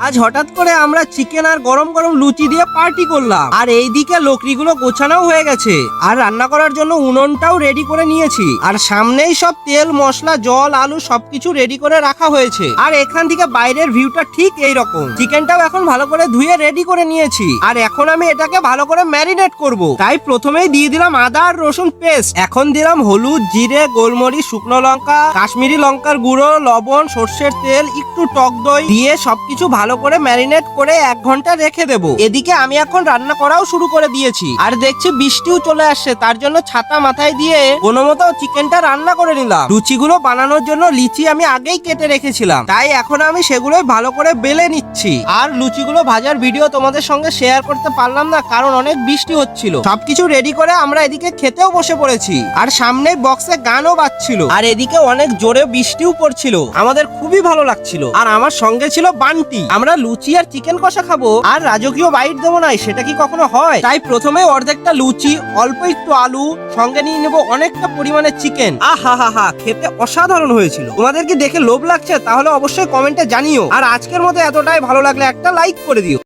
আজ হঠাৎ করে আমরা চিকেন আর গরম গরম লুচি দিয়ে পার্টি করলাম। আর এইদিকে লকড়িগুলো গোছানো হয়ে গেছে, আর রান্না করার জন্য উনুনটাও রেডি করে নিয়েছি। আর সামনেই সব তেল মশলা জল আলু সবকিছু রেডি করে রাখা হয়েছে। আর এখান থেকে বাইরের ভিউটা ঠিক এইরকম। চিকেনটাও এখন ভালো করে ধুয়ে রেডি করে নিয়েছি, আর এখন আমি এটাকে ভালো করে ম্যারিনেট করব। তাই প্রথমেই দিয়ে দিলাম আদা আর রসুন পেস্ট, এখন দিলাম হলুদ জিরে গোলমরিচ শুকনো লঙ্কা কাশ্মীরি লঙ্কার গুঁড়ো লবণ সর্ষের তেল একটু টক দই দিয়ে সবকিছু ভালো করে ম্যারিনেট করে 1 ঘন্টা রেখে দেবো। এদিকে আমি এখন রান্না করাও শুরু করে দিয়েছি, আর দেখছি বৃষ্টিও চলে আসছে, তার জন্য ছাতা মাথায় দিয়ে কোনোমতো চিকেনটা রান্না করে নিলাম। লুচিগুলো বানানোর জন্য লিচি আমি আগেই কেটে রেখেছিলাম, তাই এখন আমি সেগুলোই ভালো করে বেলে নিচ্ছি। আর লুচিগুলো ভাজার ভিডিও তোমাদের সঙ্গে শেয়ার করতে পারলাম না, কারণ অনেক বৃষ্টি হচ্ছিল। সবকিছু রেডি করে আমরা এদিকে খেতেও বসে পড়েছি, আর সামনে বক্সে গানও বাজছিল, আর এদিকে অনেক জোরে বৃষ্টিও পড়ছিল। আমাদের খুবই ভালো লাগছিল। আর আমার সঙ্গে ছিল বান্টি। আমরা লুচি আর চিকেন কষা খাবো আর রাজকীয় বাইট দেবো না, সেটা কি কখনো হয়? তাই প্রথমে অর্ধেকটা লুচি অল্প একটু আলু সঙ্গে নিয়ে নেবো অনেকটা পরিমাণে চিকেন। আহা খেতে অসাধারণ হয়েছিল। তোমাদের কি দেখে লোভ লাগছে? তাহলে অবশ্যই কমেন্টে জানিও। আর আজকের মতো এতটাই, ভালো লাগলে একটা লাইক করে দিও।